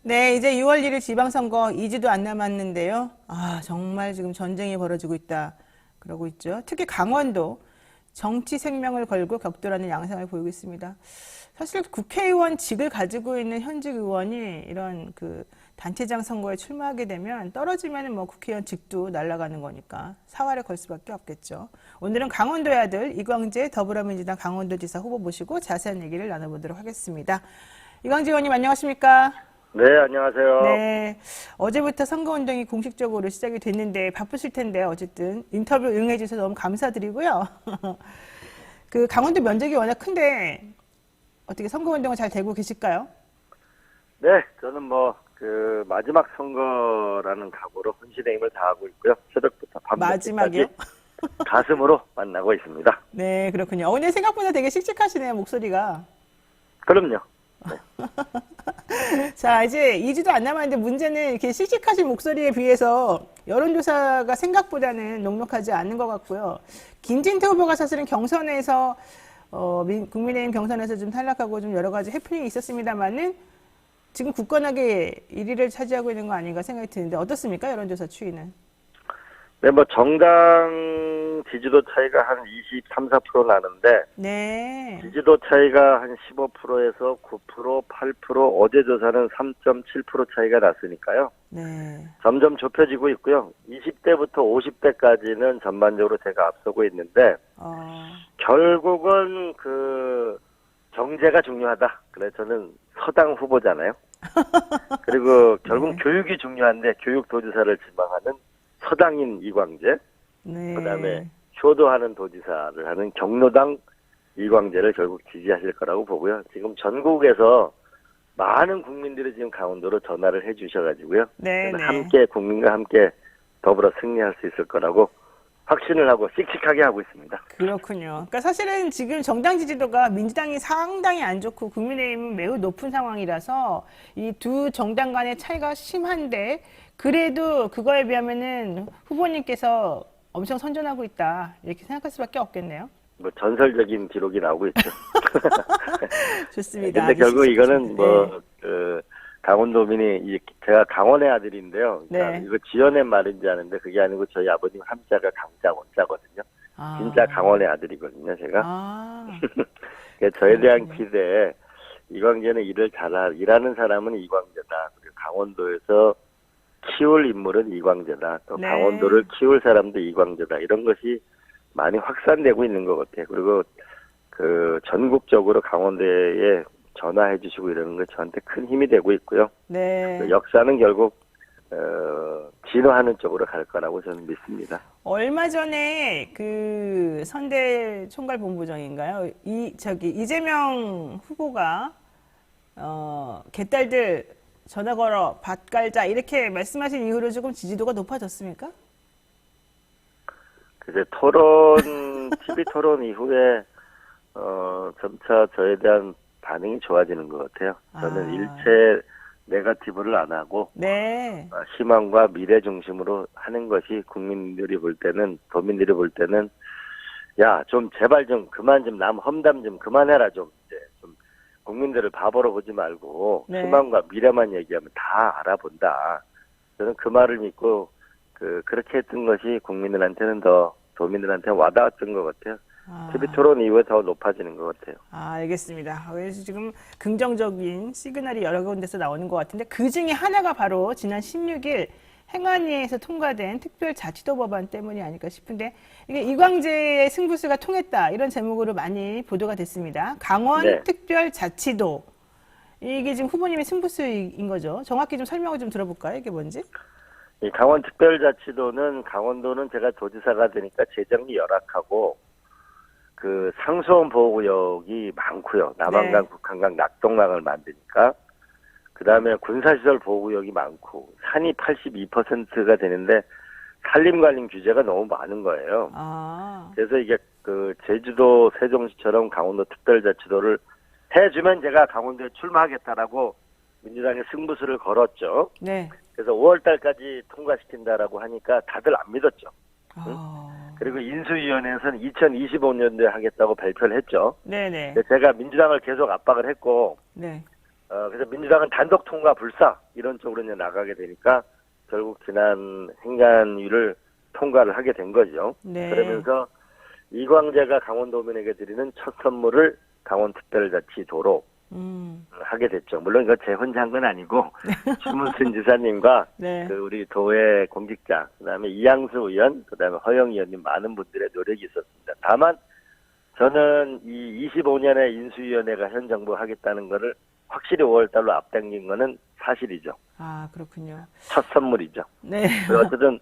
네, 이제 6월 1일 지방선거 2주도 안 남았는데요. 정말 지금 전쟁이 벌어지고 있다. 그러고 있죠. 특히 강원도 정치 생명을 걸고 격돌하는 양상을 보이고 있습니다. 사실 국회의원직을 가지고 있는 현직 의원이 이런 그 단체장 선거에 출마하게 되면 떨어지면 뭐 국회의원 직도 날아가는 거니까 사활을 걸 수밖에 없겠죠. 오늘은 강원도의 아들 이광재 더불어민주당 강원도지사 후보 모시고 자세한 얘기를 나눠보도록 하겠습니다. 이광재 의원님 안녕하십니까? 네, 안녕하세요. 네. 어제부터 선거운동이 공식적으로 시작이 됐는데 바쁘실 텐데 어쨌든 인터뷰 응해 주셔서 너무 감사드리고요. 그 강원도 면적이 워낙 큰데 어떻게 선거운동은 잘 되고 계실까요? 네, 저는 마지막 선거라는 각오로 혼신의 힘을 다하고 있고요. 새벽부터 마지막이요? 밤늦게까지 가슴으로 만나고 있습니다. 네, 그렇군요. 오늘 생각보다 되게 씩씩하시네요, 목소리가. 그럼요. 자, 이제 2주도 안 남았는데 문제는 이렇게 씩씩하신 목소리에 비해서 여론조사가 생각보다는 녹록하지 않는 것 같고요. 김진태 후보가 사실은 경선에서, 국민의힘 경선에서 좀 탈락하고 좀 여러 가지 해프닝이 있었습니다만은 지금 굳건하게 1위를 차지하고 있는 거 아닌가 생각이 드는데 어떻습니까? 여론조사 추이는. 네, 정당 지지도 차이가 한 23, 4% 나는데, 네. 지지도 차이가 한 15%에서 9%, 8%, 어제 조사는 3.7% 차이가 났으니까요. 네. 점점 좁혀지고 있고요. 20대부터 50대까지는 전반적으로 제가 앞서고 있는데, 결국은 경제가 중요하다. 그래서 저는 서당 후보잖아요. 그리고 결국 교육이 중요한데 교육도지사를 지망하는 서당인 이광재, 네. 그다음에 효도하는 도지사를 하는 경로당 이광재를 결국 지지하실 거라고 보고요. 지금 전국에서 많은 국민들이 지금 강원도로 전화를 해주셔가지고요. 네, 네. 함께 국민과 함께 더불어 승리할 수 있을 거라고 확신을 하고 씩씩하게 하고 있습니다. 그렇군요. 그러니까 사실은 지금 정당 지지도가 민주당이 상당히 안 좋고 국민의힘은 매우 높은 상황이라서 이 두 정당 간의 차이가 심한데 그래도 그거에 비하면은 후보님께서 엄청 선전하고 있다 이렇게 생각할 수밖에 없겠네요. 전설적인 기록이 나오고 있죠. 좋습니다. 근데 결국 이거는 네. 강원도민이 제가 강원의 아들인데요. 그러니까 네. 이거 지어낸 말인지 아는데 그게 아니고 저희 아버님 함자가 강자 원자거든요. 진짜 강원의 아들이거든요, 제가. 그래서 저에 대한 기대에 이광재는 일하는 사람은 이광재다. 그리고 강원도에서 키울 인물은 이광재다. 또 네. 강원도를 키울 사람도 이광재다. 이런 것이 많이 확산되고 있는 것 같아요. 그리고 전국적으로 강원도에 전화해 주시고 이러는 거 저한테 큰 힘이 되고 있고요. 네. 역사는 결국 진화하는 쪽으로 갈 거라고 저는 믿습니다. 얼마 전에 그 선대 총괄본부장인가요? 이재명 후보가 개딸들 전화 걸어 밥 깔자 이렇게 말씀하신 이후로 조금 지지도가 높아졌습니까? 그제 TV 토론 이후에 점차 저에 대한 반응이 좋아지는 것 같아요. 저는 일체 네거티브를 안 하고 네. 희망과 미래 중심으로 하는 것이 국민들이 볼 때는 도민들이 볼 때는 야, 좀 제발 좀 그만 좀 남 험담 좀 그만해라 좀 이제 좀 국민들을 바보로 보지 말고 네. 희망과 미래만 얘기하면 다 알아본다. 저는 그 말을 믿고 그렇게 했던 것이 국민들한테는 더 도민들한테 와닿았던 것 같아요. TV 토론 이후에 더 높아지는 것 같아요. 알겠습니다. 그래서 지금 긍정적인 시그널이 여러 군데서 나오는 것 같은데 그 중에 하나가 바로 지난 16일 행안위에서 통과된 특별자치도 법안 때문이 아닐까 싶은데 이게 이광재의 승부수가 통했다 이런 제목으로 많이 보도가 됐습니다. 강원 네. 특별자치도 이게 지금 후보님의 승부수인 거죠. 정확히 좀 설명을 좀 들어볼까요? 이게 뭔지? 이 강원 특별자치도는 강원도는 제가 도지사가 되니까 재정이 열악하고 상수원 보호구역이 많고요. 남한강, 네. 북한강, 낙동강을 만드니까. 그 다음에 군사시설 보호구역이 많고, 산이 82%가 되는데, 산림관리 규제가 너무 많은 거예요. 그래서 이게 제주도, 세종시처럼 강원도 특별자치도를 해주면 제가 강원도에 출마하겠다라고 민주당에 승부수를 걸었죠. 네. 그래서 5월 달까지 통과시킨다라고 하니까 다들 안 믿었죠. 응? 그리고 인수위원회에서는 2025년도에 하겠다고 발표를 했죠. 네네. 제가 민주당을 계속 압박을 했고, 네. 그래서 민주당은 단독 통과 불사 이런 쪽으로 이제 나가게 되니까 결국 지난 행안위를 통과를 하게 된 거죠. 네. 그러면서 이광재가 강원도민에게 드리는 첫 선물을 강원특별자치도로 하게 됐죠. 물론 이거 제 혼자 한 건 아니고 추문순 지사님과 네. 그 우리 도의 공직자, 그다음에 이양수 의원, 그다음에 허영 의원님 많은 분들의 노력이 있었습니다. 다만 저는 이 25년의 인수위원회가 현 정부 하겠다는 거를 확실히 5월달로 앞당긴 거는 사실이죠. 아, 그렇군요. 첫 선물이죠. 네. 어쨌든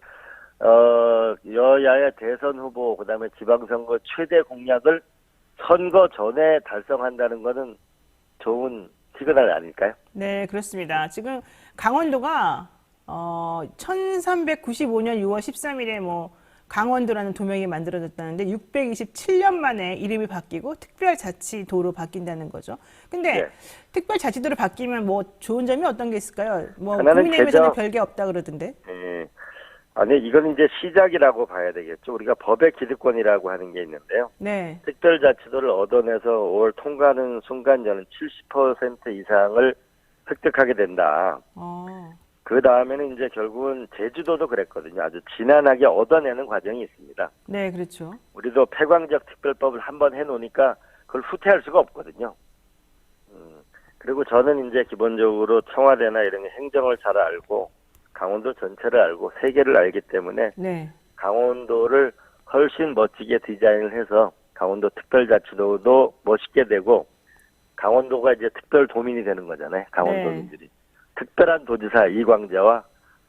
여야의 대선 후보, 그다음에 지방선거 최대 공약을 선거 전에 달성한다는 거는 좋은 시그널 아닐까요? 네, 그렇습니다. 지금 강원도가 1395년 6월 13일에 뭐 강원도라는 도명이 만들어졌다는데 627년 만에 이름이 바뀌고 특별자치도로 바뀐다는 거죠. 근데 네. 특별자치도로 바뀌면 뭐 좋은 점이 어떤 게 있을까요? 뭐 하나는 국민의힘에서는 별게 없다 그러던데. 네. 아니, 이건 이제 시작이라고 봐야 되겠죠. 우리가 법의 기득권이라고 하는 게 있는데요. 네. 특별자치도를 얻어내서 5월 통과하는 순간 저는 70% 이상을 획득하게 된다. 그 다음에는 이제 결국은 제주도도 그랬거든요. 아주 지난하게 얻어내는 과정이 있습니다. 네, 그렇죠. 우리도 폐광지역 특별법을 한번 해놓으니까 그걸 후퇴할 수가 없거든요. 그리고 저는 이제 기본적으로 청와대나 이런 행정을 잘 알고 강원도 전체를 알고 세계를 알기 때문에 네. 강원도를 훨씬 멋지게 디자인을 해서 강원도 특별자치도도 멋있게 되고 강원도가 이제 특별도민이 되는 거잖아요. 강원도민들이. 네. 특별한 도지사 이광재와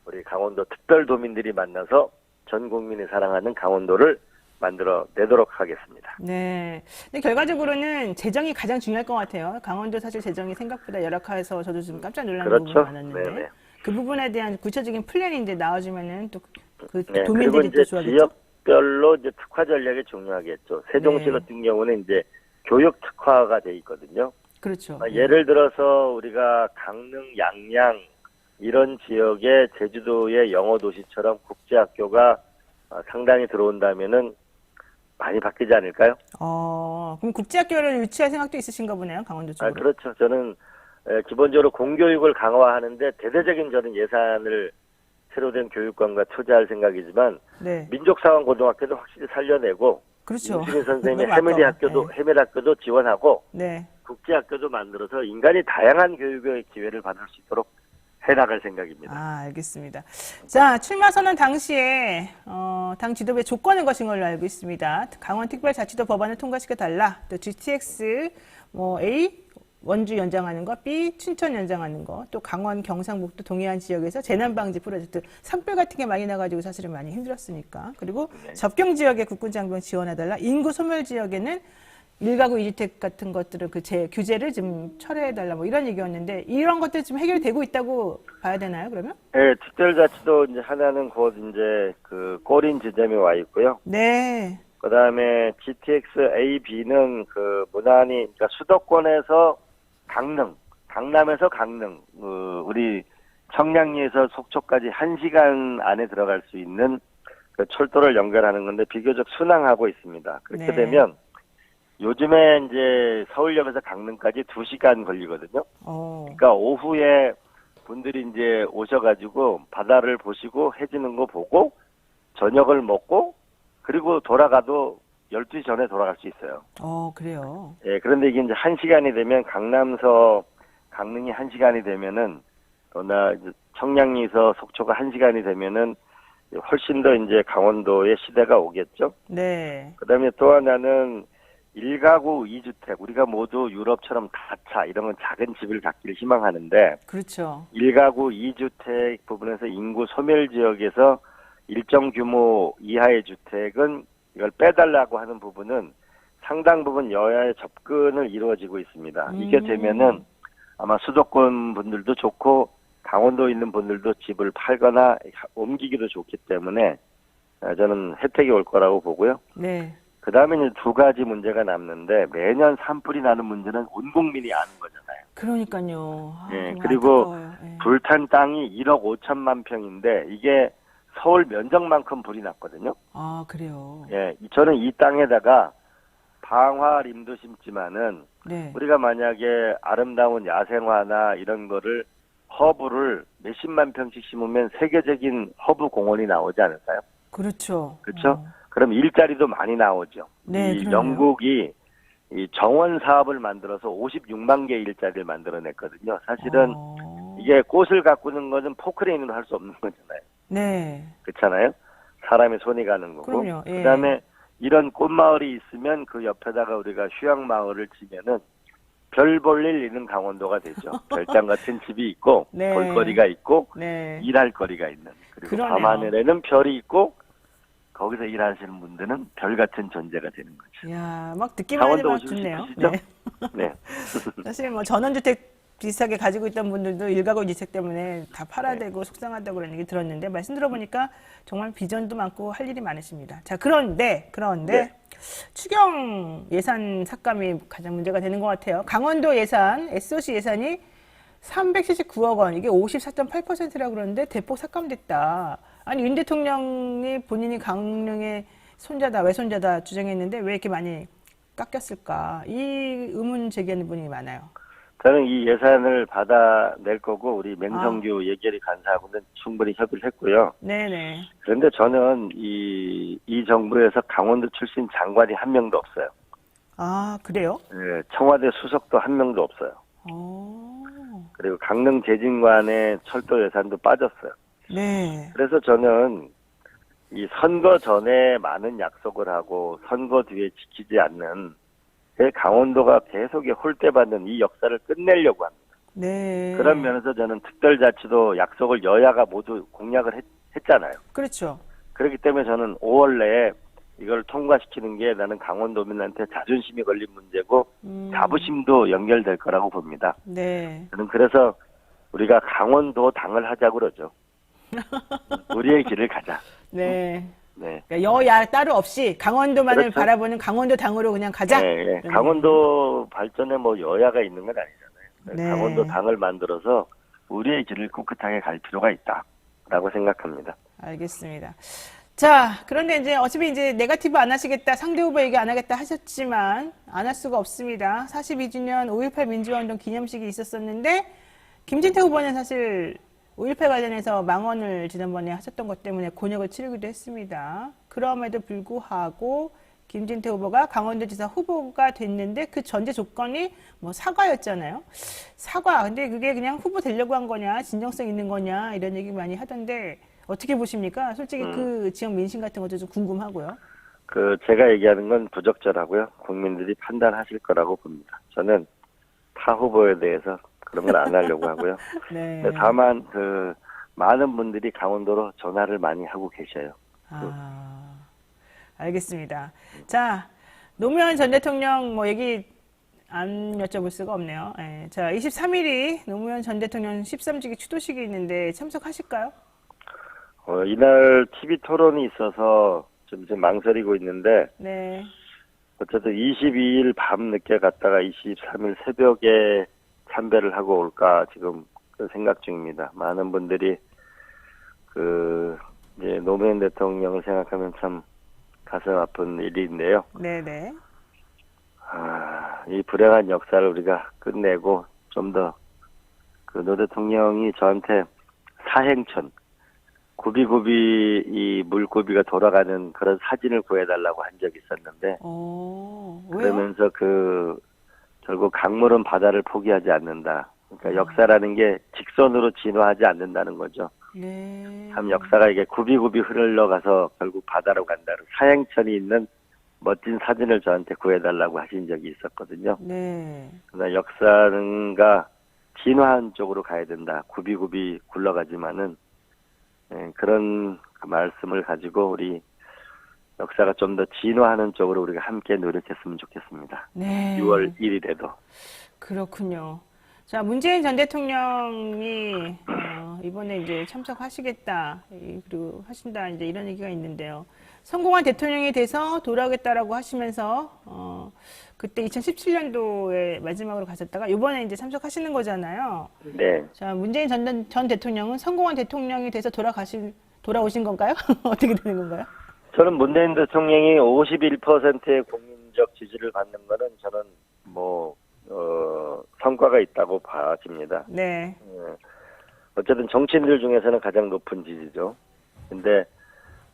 우리 강원도 특별도민들이 만나서 전 국민이 사랑하는 강원도를 만들어내도록 하겠습니다. 네. 근데 결과적으로는 재정이 가장 중요할 것 같아요. 강원도 사실 재정이 생각보다 열악해서 저도 좀 깜짝 놀라는 그렇죠? 부분이 많았는데. 네네. 그 부분에 대한 구체적인 플랜인데 나와주면은 또 그 네, 도민들이 또 좋아하겠죠. 지역별로 이제 특화 전략이 중요하겠죠. 세종시 네. 같은 경우는 이제 교육 특화가 돼 있거든요. 그렇죠. 예를 들어서 우리가 강릉, 양양 이런 지역에 제주도의 영어 도시처럼 국제학교가 상당히 들어온다면은 많이 바뀌지 않을까요? 그럼 국제학교를 유치할 생각도 있으신가 보네요, 강원도 쪽으로. 그렇죠. 저는 기본적으로 공교육을 강화하는데 대대적인 저는 예산을 새로 된 교육관과 투자할 생각이지만 네. 민족사관고등학교도 확실히 살려내고 그렇죠. 유시민 선생님의 해밀학교도 지원하고 네. 국제학교도 만들어서 인간이 다양한 교육의 기회를 받을 수 있도록 해나갈 생각입니다. 알겠습니다. 자, 출마 선언 당시에 당 지도부의 조건은 것인 걸로 알고 있습니다. 강원특별자치도 법안을 통과시켜달라. 또 GTX A 원주 연장하는 거, B 춘천 연장하는 거, 또 강원 경상북도 동해안 지역에서 재난방지 프로젝트 산불 같은 게 많이 나가지고 사실은 많이 힘들었으니까. 그리고 네. 접경 지역에 국군 장병 지원해달라. 인구 소멸 지역에는 1가구 2주택 같은 것들을 규제를 좀 철회해달라 뭐 이런 얘기였는데 이런 것들 좀 해결되고 있다고 봐야 되나요, 그러면? 네, 특별자치도 이제 하나는 곧 이제 그 꼬린 지점에 와 있고요. 네. 그 다음에 GTX A, B는 그 무난히, 그러니까 수도권에서 강남에서 강릉, 우리 청량리에서 속초까지 1시간 안에 들어갈 수 있는 그 철도를 연결하는 건데 비교적 순항하고 있습니다. 그렇게 네. 되면 요즘에 이제 서울역에서 강릉까지 2시간 걸리거든요. 그러니까 오후에 분들이 이제 오셔가지고 바다를 보시고 해지는 거 보고 저녁을 먹고 그리고 돌아가도 12시 전에 돌아갈 수 있어요. 그래요? 예, 그런데 이게 이제 1시간이 되면 강남서 강릉이 1시간이 되면은 또나 청량리에서 속초가 1시간이 되면은 훨씬 더 이제 강원도의 시대가 오겠죠. 네. 그다음에 또 하나는 1가구 2주택, 우리가 모두 유럽처럼 다차 이런 건 작은 집을 갖기를 희망하는데 그렇죠. 1가구 2주택 부분에서 인구 소멸 지역에서 일정 규모 이하의 주택은 이걸 빼달라고 하는 부분은 상당 부분 여야의 접근을 이루어지고 있습니다. 이게 되면은 아마 수도권 분들도 좋고 강원도에 있는 분들도 집을 팔거나 옮기기도 좋기 때문에 저는 혜택이 올 거라고 보고요. 네. 그 다음에 이제 두 가지 문제가 남는데 매년 산불이 나는 문제는 온 국민이 아는 거잖아요. 그러니까요. 예, 그리고 불탄 땅이 1억 5천만 평인데 이게 서울 면적만큼 불이 났거든요. 그래요? 예, 저는 이 땅에다가 방화림도 심지만은 네. 우리가 만약에 아름다운 야생화나 이런 거를 허브를 몇십만 평씩 심으면 세계적인 허브 공원이 나오지 않을까요? 그렇죠. 그렇죠? 그럼 일자리도 많이 나오죠. 네, 이 그러네요. 영국이 이 정원 사업을 만들어서 56만 개 일자리를 만들어냈거든요. 사실은 이게 꽃을 가꾸는 것은 포크레인으로 할 수 없는 거잖아요. 네. 그렇잖아요. 사람의 손이 가는 거고. 그럼요. 예. 그다음에 이런 꽃마을이 있으면 그 옆에다가 우리가 휴양마을을 지면은 별 볼 일 있는 강원도가 되죠. 별장 같은 집이 있고 네. 볼거리가 있고 네. 일할 거리가 있는. 그리고 그러네요. 밤하늘에는 별이 있고 거기서 일하시는 분들은 별 같은 존재가 되는 거죠. 이야, 막 듣기만 강원도 해도 오시고 좋네요. 싶으시죠? 네. 네. 사실 뭐 전원주택 비슷하게 가지고 있던 분들도 일가구 이주택 때문에 다 팔아야 네. 되고 속상하다고 그런 얘기 들었는데 말씀 들어보니까 정말 비전도 많고 할 일이 많으십니다. 자, 그런데 네. 추경 예산 삭감이 가장 문제가 되는 것 같아요. 강원도 예산, SOC 예산이 379억 원, 이게 54.8%라고 그러는데 대폭 삭감됐다. 아니, 윤 대통령이 본인이 강릉의 손자다, 외손자다 주장했는데 왜 이렇게 많이 깎였을까? 이 의문 제기하는 분이 많아요. 저는 이 예산을 받아낼 거고 우리 맹성규 예결위 간사하고는 충분히 협의를 했고요. 네네. 그런데 저는 이 정부에서 강원도 출신 장관이 한 명도 없어요. 아, 그래요? 예, 청와대 수석도 한 명도 없어요. 오. 그리고 강릉 재진관의 철도 예산도 빠졌어요. 네. 그래서 저는 이 선거 전에 많은 약속을 하고 선거 뒤에 지키지 않는 강원도가 계속 홀대받는 이 역사를 끝내려고 합니다. 네. 그런 면에서 저는 특별자치도 약속을 여야가 모두 공약을 했잖아요. 그렇죠. 그렇기 때문에 저는 5월 내에 이걸 통과시키는 게 나는 강원도민한테 자존심이 걸린 문제고 자부심도 연결될 거라고 봅니다. 네. 저는 그래서 우리가 강원도 당을 하자고 그러죠. 우리의 길을 가자. 네. 네. 그러니까 여야 따로 없이 강원도만을 그렇죠. 바라보는 강원도 당으로 그냥 가자. 네, 네. 강원도 발전에 뭐 여야가 있는 건 아니잖아요. 네. 강원도 당을 만들어서 우리의 길을 꿋꿋하게 갈 필요가 있다라고 생각합니다. 알겠습니다. 자, 그런데 이제 어차피 이제 네거티브 안 하시겠다, 상대 후보 얘기 안 하겠다 하셨지만 안 할 수가 없습니다. 42주년 5.18 민주화운동 기념식이 있었었는데 김진태 후보는 사실 5.18 관련해서 망언을 지난번에 하셨던 것 때문에 곤욕을 치르기도 했습니다. 그럼에도 불구하고 김진태 후보가 강원도지사 후보가 됐는데 그 전제 조건이 뭐 사과였잖아요. 사과. 근데 그게 그냥 후보 되려고 한 거냐, 진정성 있는 거냐 이런 얘기 많이 하던데 어떻게 보십니까? 솔직히 그 지역 민심 같은 것도 좀 궁금하고요. 제가 얘기하는 건 부적절하고요. 국민들이 판단하실 거라고 봅니다. 저는 타 후보에 대해서 그런 걸 안 하려고 하고요. 네. 다만 많은 분들이 강원도로 전화를 많이 하고 계셔요. 아, 알겠습니다. 자, 노무현 전 대통령 뭐 얘기 안 여쭤볼 수가 없네요. 예. 자, 23일이 노무현 전 대통령 13주기 추도식이 있는데 참석하실까요? 이날 TV 토론이 있어서 좀 망설이고 있는데 네. 어쨌든 22일 밤 늦게 갔다가 23일 새벽에 참배를 하고 올까 지금 생각 중입니다. 많은 분들이 이제 노무현 대통령을 생각하면 참 가슴 아픈 일인데요. 네네. 이 불행한 역사를 우리가 끝내고 좀 더 노 대통령이 저한테 사행천 구비구비 이 물고비가 돌아가는 그런 사진을 구해달라고 한 적이 있었는데 왜요? 그러면서 결국 강물은 바다를 포기하지 않는다. 그러니까 역사라는 게 직선으로 진화하지 않는다는 거죠. 네. 참 역사가 이게 구비구비 흘러가서 결국 바다로 간다는 사행천이 있는 멋진 사진을 저한테 구해달라고 하신 적이 있었거든요. 네. 그러나 역사는가 진화한 쪽으로 가야 된다. 구비구비 굴러가지만은 그런 말씀을 가지고 우리 역사가 좀 더 진화하는 쪽으로 우리가 함께 노력했으면 좋겠습니다. 네. 6월 1일에도. 그렇군요. 자, 문재인 전 대통령이 이번에 이제 참석하시겠다, 그리고 하신다, 이제 이런 얘기가 있는데요. 성공한 대통령이 돼서 돌아오겠다라고 하시면서 그때 2017년도에 마지막으로 가셨다가 이번에 이제 참석하시는 거잖아요. 네. 자, 문재인 전 대통령은 성공한 대통령이 돼서 돌아오신 건가요? 어떻게 되는 건가요? 저는 문재인 대통령이 51%의 국민적 지역 지지를 받는 거는 저는 성과가 있다고 봐집니다. 네. 어쨌든 정치인들 중에서는 가장 높은 지지죠. 근데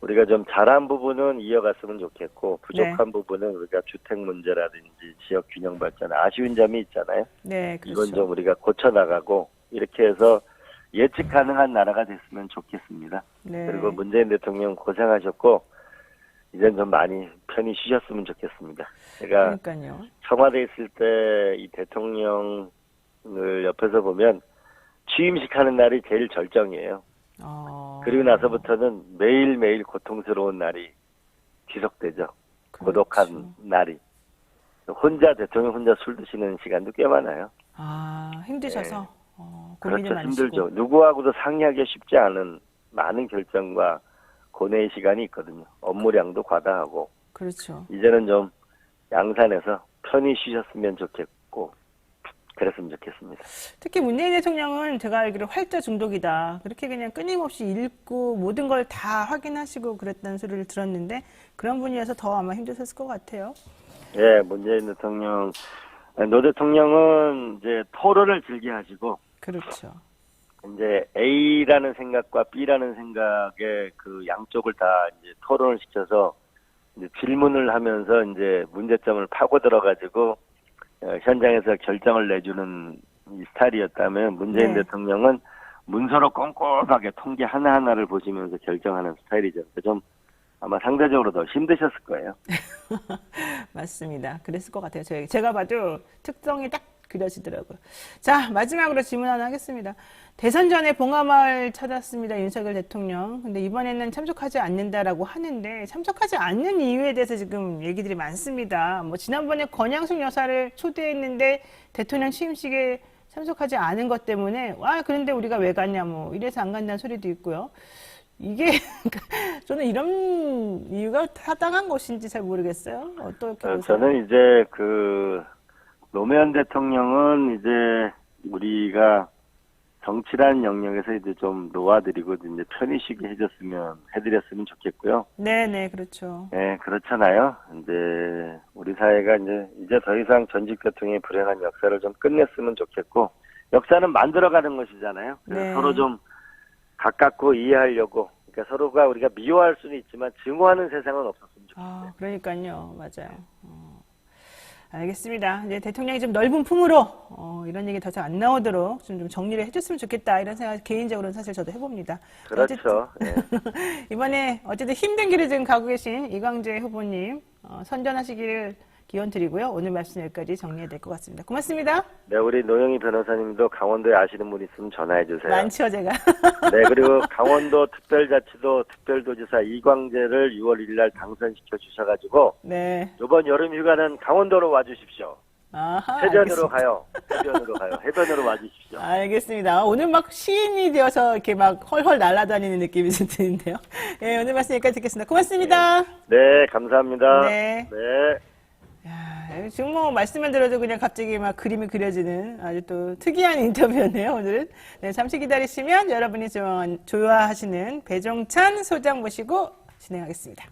우리가 좀 잘한 부분은 이어갔으면 좋겠고 부족한 부분은 우리가 주택 문제라든지 지역 균형 발전 아쉬운 점이 있잖아요. 네, 그렇죠. 이건 좀 우리가 고쳐나가고 이렇게 해서 예측 가능한 나라가 됐으면 좋겠습니다. 네. 그리고 문재인 대통령 고생하셨고 이젠 좀 많이 편히 쉬셨으면 좋겠습니다. 제가 그러니까요. 청와대에 있을 때 이 대통령을 옆에서 보면 취임식 하는 날이 제일 절정이에요. 그리고 나서부터는 매일매일 고통스러운 날이 지속되죠. 그렇죠. 고독한 날이. 대통령 혼자 술 드시는 시간도 꽤 많아요. 힘드셔서 네. 고민이 그렇죠. 많으시고. 힘들죠. 누구하고도 상의하기 쉽지 않은 많은 결정과 고뇌의 시간이 있거든요. 업무량도 과다하고. 그렇죠. 이제는 좀 양산에서 편히 쉬셨으면 좋겠고 그랬으면 좋겠습니다. 특히 문재인 대통령은 제가 알기로 활자 중독이다. 그렇게 그냥 끊임없이 읽고 모든 걸 다 확인하시고 그랬다는 소리를 들었는데 그런 분이어서 더 아마 힘드셨을 것 같아요. 예, 문재인 대통령, 노 대통령은 이제 토론을 즐겨하시고 그렇죠. 이제 A라는 생각과 B라는 생각의 그 양쪽을 다 이제 토론을 시켜서 이제 질문을 하면서 이제 문제점을 파고 들어가지고 현장에서 결정을 내주는 이 스타일이었다면 문재인 대통령은 문서로 꼼꼼하게 통계 하나하나를 보시면서 결정하는 스타일이죠. 좀 아마 상대적으로 더 힘드셨을 거예요. 맞습니다. 그랬을 것 같아요. 제가 봐도 특성이 딱 그려지더라고요. 자, 마지막으로 질문 하나 하겠습니다. 대선 전에 봉하마을 찾았습니다. 윤석열 대통령. 근데 이번에는 참석하지 않는다라고 하는데 참석하지 않는 이유에 대해서 지금 얘기들이 많습니다. 지난번에 권양숙 여사를 초대했는데 대통령 취임식에 참석하지 않은 것 때문에 그런데 우리가 왜 갔냐 이래서 안 간다는 소리도 있고요. 이게 저는 이런 이유가 타당한 것인지 잘 모르겠어요. 어떻게 보세요? 저는 이제 노무현 대통령은 이제 우리가 정치라는 영역에서 이제 좀 놓아드리고 이제 편히 쉬게 해드렸으면 좋겠고요. 네, 그렇죠. 네, 그렇잖아요. 이제 우리 사회가 이제 더 이상 전직 대통령의 불행한 역사를 좀 끝냈으면 좋겠고 역사는 만들어가는 것이잖아요. 네. 서로 좀 가깝고 이해하려고. 그러니까 서로가 우리가 미워할 수는 있지만 증오하는 세상은 없었으면 좋겠어요. 그러니까요, 맞아요. 알겠습니다. 이제 대통령이 좀 넓은 품으로 이런 얘기 더 잘 안 나오도록 좀 정리를 해줬으면 좋겠다 이런 생각 개인적으로는 사실 저도 해봅니다. 그렇죠. 네. 이번에 어쨌든 힘든 길을 지금 가고 계신 이광재 후보님 선전하시기를 기원 드리고요. 오늘 말씀 여기까지 정리해야 될 것 같습니다. 고맙습니다. 네, 우리 노영희 변호사님도 강원도에 아시는 분 있으면 전화해 주세요. 많죠, 제가. 네, 그리고 강원도 특별자치도 특별도지사 이광재를 6월 1일 날 당선시켜 주셔가지고 네. 이번 여름 휴가는 강원도로 와주십시오. 해변으로 가요. 해변으로 와주십시오. 알겠습니다. 오늘 막 시인이 되어서 이렇게 막 헐헐 날아다니는 느낌이 좀 드는데요. 네, 오늘 말씀 여기까지 듣겠습니다. 고맙습니다. 네, 감사합니다. 네. 네. 야, 지금 말씀을 들어도 그냥 갑자기 막 그림이 그려지는 아주 또 특이한 인터뷰였네요, 오늘은. 네, 잠시 기다리시면 여러분이 좋아하시는 배종찬 소장 모시고 진행하겠습니다.